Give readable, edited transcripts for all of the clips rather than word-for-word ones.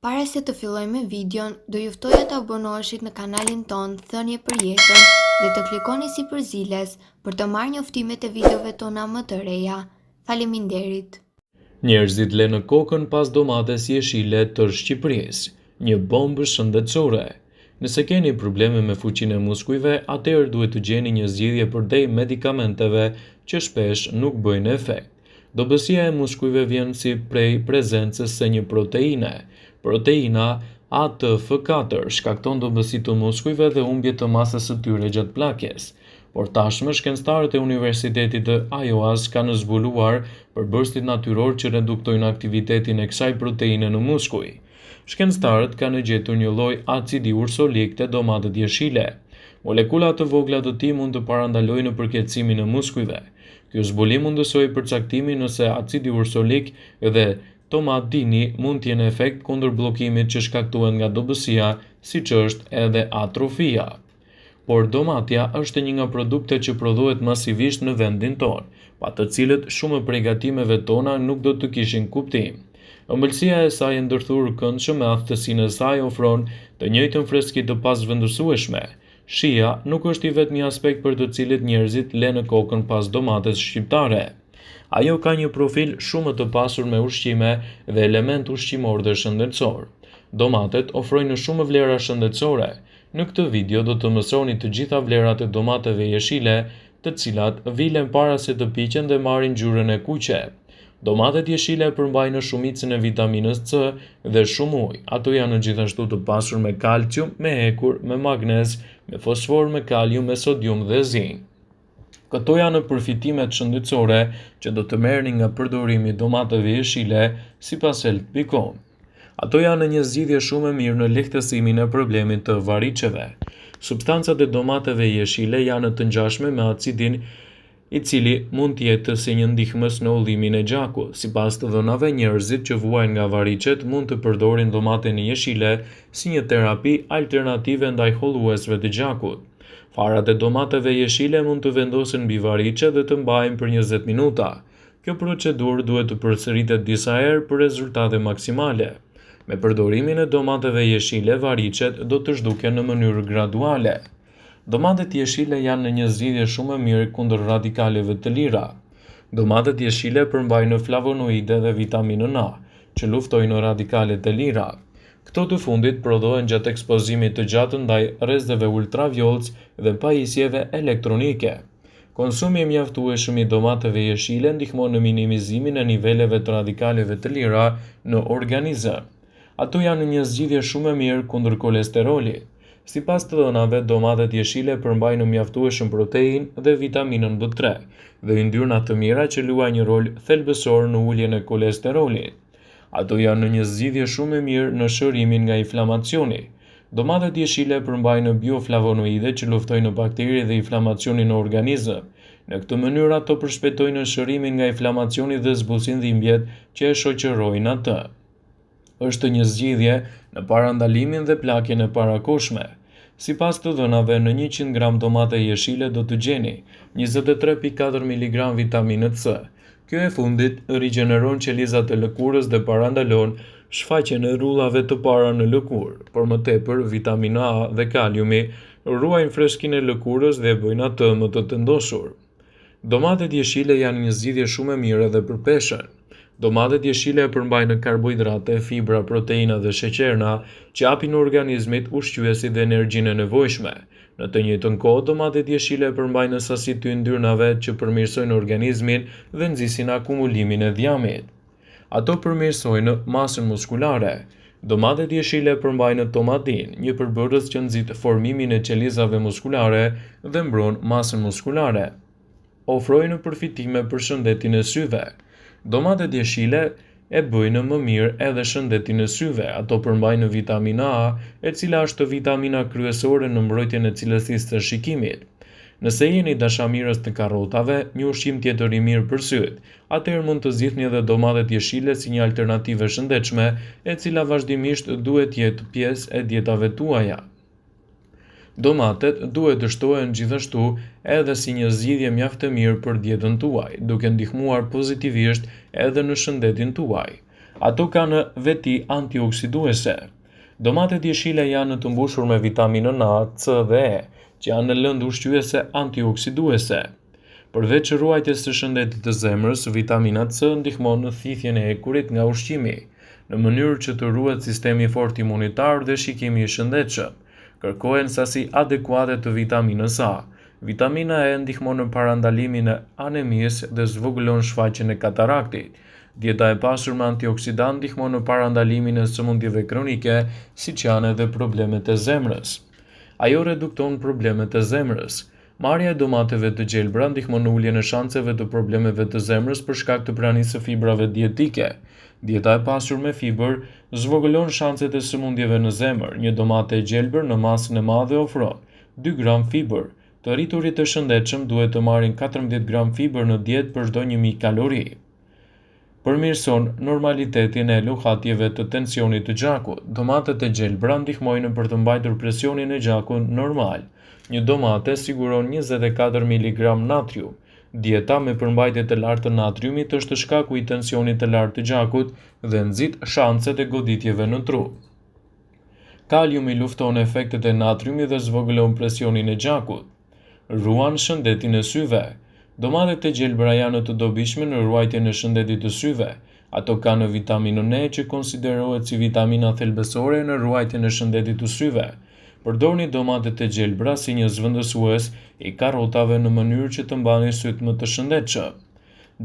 Para se të fillojmë me videon, do ju ftoja të abonoheshit në kanalin ton Thënie për Jetën dhe të klikoni si përziles për të marrë njoftimet e videove tona më të reja. Faleminderit. Njerëzit lënë kokën pas domates jeshile të Shqipërisë, një bombë shëndetësore. Nëse keni probleme me fuqinë e muskujve, atëherë duhet të gjeni një zgjidhje përdej medikamenteve që shpesh nuk bëjnë efekt. Dobësia e muskujve vjen si prej prezencës së një proteine. Proteina ATF4 shkakton dobësi të muskujve dhe humbje të masës së tyre gjatë plakjes. Por tashmë shkencëtarët e Universitetit të Iowas kanë zbuluar përbërësit natyror që reduktojnë aktivitetin e kësaj proteine në muskuj. Shkencëtarët kanë gjetur një lloj acidi ursolik te domatet jeshile. Molekula të vogla të tij mund të parandalojnë përkeqësimin e muskujve. Ky zbulim mundësoi përcaktimin nëse acidi ursolik dhe tomatini mund të jenë efekt kundër bllokimit që shkaktohet nga dobësia, siç është edhe atrofia. Por domatja është një nga produktet që prodhohet masivisht në vendin tonë, pa të cilët shumë prej gatimeve tona nuk do të kishin kuptim. Ëmbëlsia e saj e ndërthurur këndshëm me aftësinë e saj ofron të njëjtën freski të pasvendësueshme. Shija nuk është i vetmi aspekt për të cilët njerëzit lënë kokën pas domates shqiptare. Ajo ka një profil shumë të pasur me ushqime dhe element ushqimor dhe shëndetësor. Domatet ofrojnë shumë vlera shëndetësore. Në këtë video do të mësoni të gjitha vlerat e domateve jeshile, të cilat vilen para se të piqen dhe marrin ngjyrën e kuqe. Domatet jeshile përmbajnë shumicën e vitaminës C dhe shumë ujë. Ato janë gjithashtu të pasur me kalcium, me hekur, me magnez, me fosfor, me kalium, me sodium dhe zinc. Këto janë përfitimet shëndetësore që do të merrni nga përdorimi i domateve jeshile sipas health.com. Ato janë një zgjidhje shumë e mirë në lehtësimin e problemit të variceve. Substancat e domateve jeshile janë të ngjashme me acidin i cili mund të jetë si një ndihmës në ullimin e gjakut. Sipas të dhënave, njerëzit që vuajnë nga varicet mund të përdorin domaten jeshile si një terapi alternative ndaj holluesve të gjakut. Farat e domateve jeshile mund të vendosen mbi varice dhe të mbahen për 20 minuta. Kjo procedurë duhet të përsëritet disa herë për rezultate maksimale. Me përdorimin e domateve jeshile, varicet do të zhduken në mënyrë graduale. Domatet jeshile janë një zgjidhje shumë e mirë kundër radikaleve të lira. Domatet jeshile përmbajnë flavonoide dhe vitaminën A, që luftojnë radikalet e lira. Këto të fundit prodhohen gjatë ekspozimit të gjatë ndaj rrezeve ultravjollës dhe pajisjeve elektronike. Konsumi i mjaftueshëm i domateve jeshile ndihmon në minimizimin e niveleve të radikaleve të lira në organizëm. Ato janë një zgjidhje shumë e mirë kundër kolesterolit. Sipas të dhënave, domatet jeshile përmbajnë mjaftueshëm proteinë dhe vitaminën B3 dhe yndyrna të mira që luajnë një rol thelbësor në uljen e kolesterolit. Ato janë një zgjidhje shumë e mirë në shërimin nga inflamacioni. Domatet jeshile përmbajnë bioflavonoide që luftojnë bakteri dhe inflamacionin në organizëm. Në këtë mënyrë ato përshpejtojnë shërimin nga inflamacioni dhe zbusin dhimbjet që e shoqërojnë atë. Është një zgjidhje në parandalimin dhe plakjen e parakohshme. Sipas të dhënave, në 100 gram domate jeshile do të gjeni 23.4 mg vitaminë C. Kjo e fundit rigjeneron qelizat e lëkurës dhe parandalon shfaqjen e rrullave të para në lëkurë. Por më tepër, vitamina A dhe kaliumi ruajnë freskinë e lëkurës dhe bëjnë atë më të tëndosur. Domatet jeshile janë një zgjidhje shumë e mirë edhe për peshën. Domatet jeshile përmbajnë karbohidrate, fibra, proteina dhe sheqerna që japin organizmit ushqyesi dhe energjinë e nevojshme. Në të njëjtën kohë, domatet jeshile përmbajnë sasi të yndyrnave që përmirësojnë organizmin dhe nxisin akumulimin e dhjamit. Ato përmirësojnë masën muskulare. Domatet jeshile përmbajnë tomatin, një përbërës që nxit formimin e qelizave muskulare dhe mbron masën muskulare. Ofrojnë përfitime për shëndetin e syve. Domatet jeshile e bëjnë më mirë edhe shëndetin e syve. Ato përmbajnë vitamina A, e cila është vitamina kryesore në mbrojtjen e cilësisë së shikimit. Nëse jeni dashamirës të karrotave, një ushqim tjetër i mirë për syt, atëherë mund të zgjidhni edhe domatet jeshile si një alternativë e shëndetshme, e cila vazhdimisht duhet të jetë pjesë e dietave tuaja. Domatet duhet të shtohen gjithashtu edhe si një zgjidhje mjaft e mirë për dietën tuaj, duke ndihmuar pozitivisht edhe në shëndetin tuaj. Ato kanë veti antioksiduese. Domatet jeshile janë të mbushur me vitaminën A, C dhe E, që janë në lëndë ushqyese antioksiduese. Përveç ruajtjes së shëndetit të zemrës, vitamina C ndihmon në thithjen e ekurit nga ushqimi, në mënyrë që të ruhet sistemi fort imunitar dhe shikimi i shëndetshëm. Kërkohen sasi adekuate të vitaminës A. Vitamina E ndihmon në parandalimin e anemisë dhe zvogëlon shfaqjen e kataraktit. Dieta e pasur me antioksidant ndihmon në parandalimin e sëmundjeve kronike, siç janë edhe problemet e zemrës. Ajo redukton problemet e zemrës. Marrja e domateve të gjelbra ndihmon në uljen e shanceve të problemeve të zemrës për shkak të pranisë së fibrave dietike. Dieta e pasur me fibër zvogëlon shanset e sëmundjeve në zemër. Një domate e gjelbër në masën e madhe ofron 2 gram fibër. Të rriturit të shëndetshëm duhet të marrin 14 gram fibër në dietë për çdo 1000 kalori. Përmirëson normalitetin e luhatjeve të tensionit të gjakut. Domatet e gjelbra ndihmojnë për të mbajtur presionin e gjakut normal. Një domate siguron 24 mg natrium. Dieta me përmbajtje të lartë të natriumit është shkaku i tensionit të lartë të gjakut dhe nxit shanset e goditjeve në tru. Kaliumi lufton efektet e natriumit dhe zvogëlon presionin e gjakut. Ruan shëndetin e syve. Domatet e gjelbra janë të dobishme në ruajtjen e shëndetit të syve. Ato kanë vitaminën E që konsiderohet si vitamina thelbësore në ruajtjen e shëndetit të syve. Përdorni domatet e gjelbra si një zhvendësues i karrotave në mënyrë që të mbani syt më të shëndetshëm.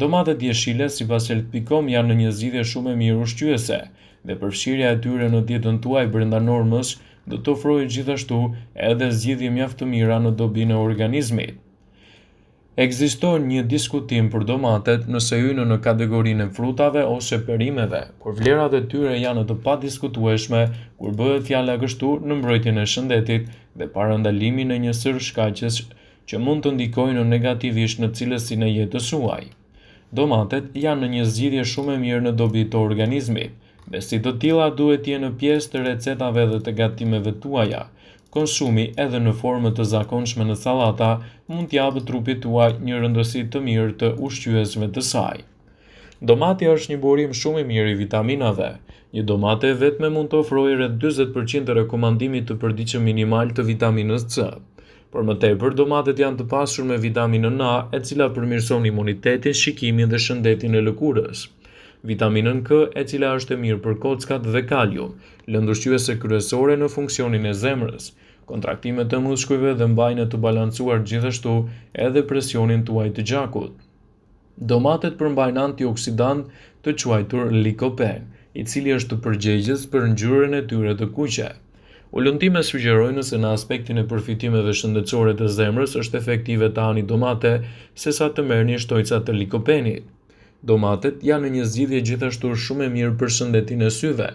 Domatet jeshile sipas health.com janë një zgjidhje shumë e mirë ushqyese dhe përfshirja e tyre në dietën tuaj brenda normës do të ofrojë gjithashtu edhe zgjidhje mjaft të mira në dobinë e organizmit. Ekziston një diskutim për domatet nëse hyn në kategorinë e frutave ose perimeve, por vlerat e tyre janë të padiskutueshme kur bëhet fjala kështu në mbrojtjen e shëndetit dhe parandalimin e një sër shkaqesh që mund të ndikojnë negativisht në cilësinë e jetës suaj. Domatet janë një zgjidhje shumë e mirë në dobi të organizmit, dhe si të tilla duhet të jenë pjesë të recetave dhe të gatimeve tuaja. Konsumi edhe në formë të zakonshme në sallata mund t'japë trupit tuaj një rëndësi të mirë të ushqyesve të saj. Domati është një burim shumë i mirë i vitaminave. Një domate e vetme mund të ofrojë rreth 40% të rekomandimit të përditshëm minimal të vitaminës C. Por më tepër, domatet janë të pasur me vitaminën A, e cila përmirëson imunitetin, shikimin dhe shëndetin e lëkurës. Vitaminën K, e cila është e mirë për kockat dhe kalium, lëndë ushqyese kryesore në funksionin e zemrës, kontraktimet e muskujve dhe mbajnë të balancuar gjithashtu edhe presionin tuaj të gjakut. Domatet përmbajnë antioksidant të quajtur likopen, i cili është përgjegjës për ngjyrën e tyre të kuqe. Ullëntime sugjerojnë se në aspektin e përfitimeve shëndetësore të zemrës është efektive të hani domate sesa të merrni shtojca të likopenit. Domatet janë një zgjidhje gjithashtu shumë e mirë për shëndetin e syve.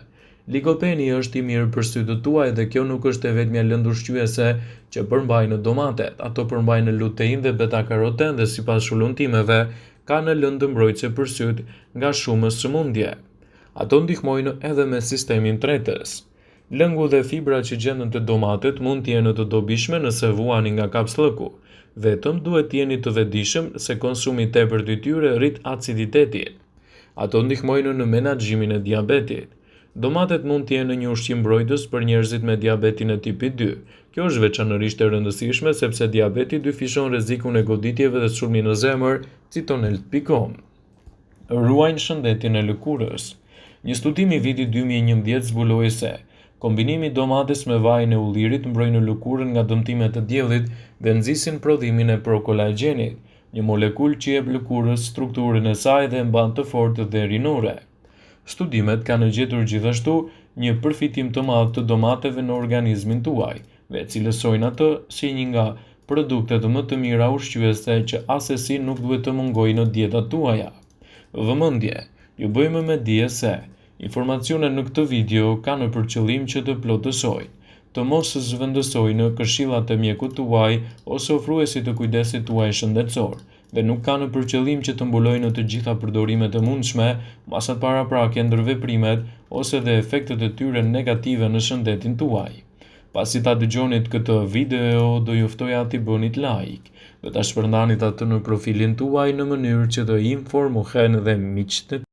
Likopeni është i mirë për sytë tuaj dhe kjo nuk është e vetmja lëndë ushqyese që përmbajnë domatet. Ato përmbajnë lutein dhe beta-karoten dhe sipas ullëntimeve kanë lëndë mbrojtëse për sytë nga shumë sëmundje. Ato ndihmojnë edhe me sistemin tretës. Lëngu dhe fibra që gjenden te domatet mund të jenë të dobishme nëse vuani nga kapslëku. Vetëm duhet të jeni të vetëdijshëm se konsumi i tepërt i tyre rrit aciditetin. Ato ndihmojnë në menaxhimin e diabetit. Domatet mund të jenë një ushqim mbrojtës për njerëzit me diabetin e tipit 2. Kjo është veçanërisht e rëndësishme sepse diabeti dyfishon rrezikun e goditjeve dhe sulmi në zemër, citon health.com. Ruajnë shëndetin e lëkurës. Një studim i vitit 2011 zbuloi se kombinimi i domates me vajin e ullirit mbrojnë lëkurën nga dëmtimet e diellit dhe nxisin prodhimin e prokolagjenit, një molekulë që jep lëkurës strukturën e saj dhe e mban të fortë dhe rinore. Studimet kanë gjetur gjithashtu një përfitim të madh të domateve në organizmin tuaj dhe cilësojnë atë si një nga produktet më të mira ushqyese që asesi nuk duhet të mungojë në dietat tuaja. Vëmendje, ju bëjmë me dije se informacionet në këtë video kanë për qëllim që të plotësojnë, të mos zhvendësojnë këshillat e mjekut tuaj ose ofruesit të kujdesit tuaj shëndetësor, dhe nuk kanë për qëllim që të mbulojnë të gjitha përdorimet e mundshme, masat paraprakje ndër veprimet ose dhe efektet e tyre negative në shëndetin tuaj. Pasi ta dëgjonit këtë video, do ju ftoja t'i bënit like, dhe ta shpërndanit atë në profilin tuaj në mënyrë që të informohen dhe miqtë